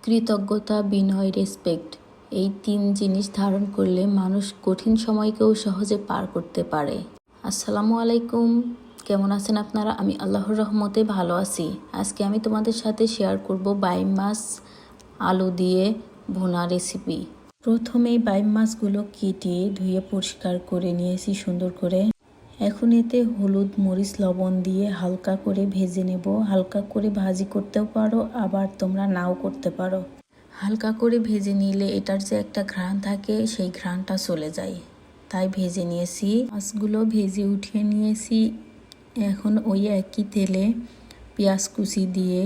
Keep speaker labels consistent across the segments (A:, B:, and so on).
A: কৃতজ্ঞতা, বিনয়, রেসপেক্ট এই ৩ জিনিস ধারণ করলে মানুষ কঠিন সময়কেও সহজে পার করতে পারে। আসসালামু আলাইকুম, কেমন আছেন আপনারা? আমি আল্লাহর রহমতে ভালো আছি। আজকে আমি তোমাদের সাথে শেয়ার করব বাইম মাছ আলু দিয়ে ভুনা রেসিপি। প্রথমেই বাইম মাছগুলো কেটে ধুয়ে পরিষ্কার করে নিয়েছি সুন্দর করে। এখন এতে হলুদ, মরিচ, লবণ দিয়ে হালকা করে ভেজে নেব। হালকা করে ভাজি করতেও পারো, আবার তোমরা নাও করতে পারো। হালকা করে ভেজে নিলে এটার যে একটা ঘ্রাণ থাকে সেই ঘ্রাণটা চলে যায়, তাই ভেজে নিয়েছি। মাছগুলো ভেজে উঠিয়ে নিয়েছি। এখন ওই একই তেলে পেঁয়াজ কুচি দিয়ে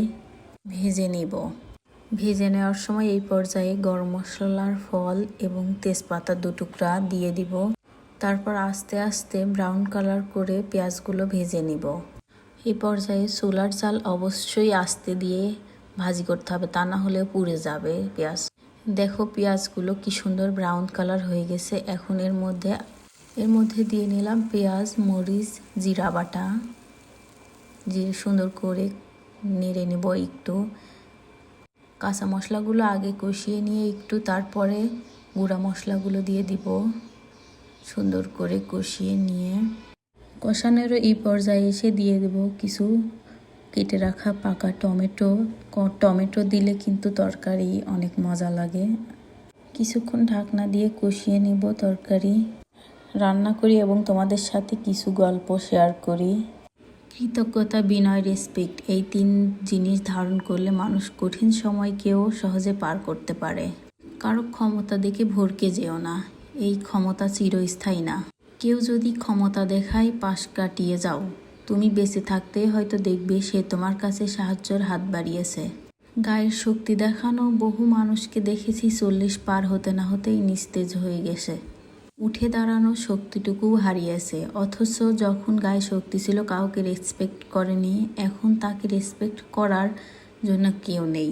A: ভেজে নেব। ভেজে নেওয়ার সময় এই পর্যায়ে গরম মশলার ফল এবং তেজপাতা 2 টুকরা দিয়ে দিব। তারপর আস্তে আস্তে ব্রাউন কালার করে পেঁয়াজগুলো ভেজে নিব। এই পর্যায়ে চুলার জাল অবশ্যই আস্তে দিয়ে ভাজি করতে হবে, তা না হলে পুড়ে যাবে পেঁয়াজ। দেখো পেঁয়াজগুলো কি সুন্দর ব্রাউন কালার হয়ে গেছে। এখন এর মধ্যে দিয়ে নিলাম পেঁয়াজ, মরিচ, জিরা বাটা। জিরে সুন্দর করে নেড়ে নেব একটু। কাঁচা মশলাগুলো আগে কষিয়ে নিয়ে একটু তারপরে গুঁড়া মশলাগুলো দিয়ে দিব। সুন্দর করে কষিয়ে নিয়ে কষানোর এই পর্যায়ে এসে দিয়ে দেব কিছু কেটে রাখা পাকা টমেটো। টমেটো দিলে কিন্তু তরকারি অনেক মজা লাগে। কিছুক্ষণ ঢাকনা দিয়ে কষিয়ে নিব তরকারি। রান্না করি এবং তোমাদের সাথে কিছু গল্প শেয়ার করি। কৃতজ্ঞতা, বিনয়, রেসপেক্ট এই 3 জিনিস ধারণ করলে মানুষ কঠিন সময়কেও সহজে পার করতে পারে। কারো ক্ষমতা দেখে ভরকে যেও না, এই ক্ষমতা চিরস্থায়ী না। কেউ যদি ক্ষমতা দেখায় পাশ কাটিয়ে যাও। তুমি বেঁচে থাকতে হয়তো দেখবে সে তোমার কাছে সাহায্যের হাত বাড়িয়েছে। গায়ের শক্তি দেখানো বহু মানুষকে দেখেছি 40 পার হতে না হতেই নিস্তেজ হয়ে গেছে। উঠে দাঁড়ানোর শক্তিটুকুও হারিয়েছে। অথচ যখন গায়ে শক্তি ছিল কাউকে রেসপেক্ট করেনি, এখন তাকে রেসপেক্ট করার জন্য কেউ নেই।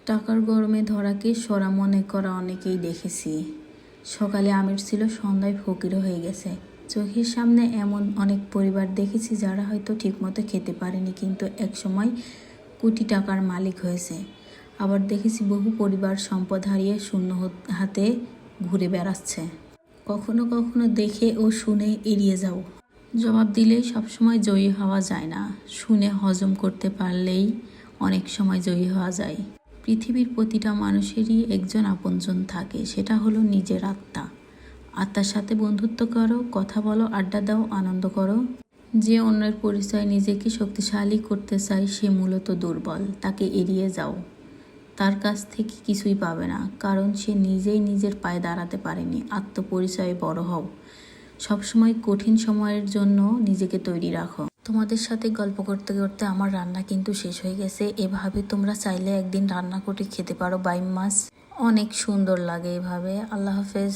A: টাকার গরমে ধরাকে সরা মনে করা অনেকেই দেখেছি। সকালে আমির ছিল, সন্ধ্যায় ফকির হয়ে গেছে। চোখের সামনে এমন অনেক পরিবার দেখেছি যারা হয়তো ঠিকমতো খেতে পারেনি, কিন্তু একসময় কোটি টাকার মালিক হয়েছে। আবার দেখেছি বহু পরিবার সম্পদ হারিয়ে শূন্য হাতে ঘুরে বেড়াচ্ছে। কখনো কখনো দেখে ও শুনে এড়িয়ে যাও। জবাব দিলেই সবসময় জয়ী হওয়া যায় না। শুনে হজম করতে পারলেই অনেক সময় জয়ী হওয়া যায়। পৃথিবীর প্রতিটা মানুষেরই একজন আপনজন থাকে, সেটা হলো নিজের আত্মা। আত্মার সাথে বন্ধুত্ব করো, কথা বলো, আড্ডা দাও, আনন্দ করো। যে অন্যের পরিচয় নিজেকে শক্তিশালী করতে চায় সে মূলত দুর্বল। তাকে এড়িয়ে যাও। তার কাছ থেকে কিছুই পাবে না, কারণ সে নিজেই নিজের পায়ে দাঁড়াতে পারেনি। আত্মপরিচয়ে বড় হও। সবসময় কঠিন সময়ের জন্য নিজেকে তৈরি রাখো। তোমাদের সাথে গল্প করতে করতে আমার রান্না কিন্তু শেষ হয়ে গেছে। এভাবে তোমরা চাইলে একদিন রান্না করে খেতে পারো বাইম মাছ। অনেক সুন্দর লাগে এভাবে। আল্লাহ হাফেজ।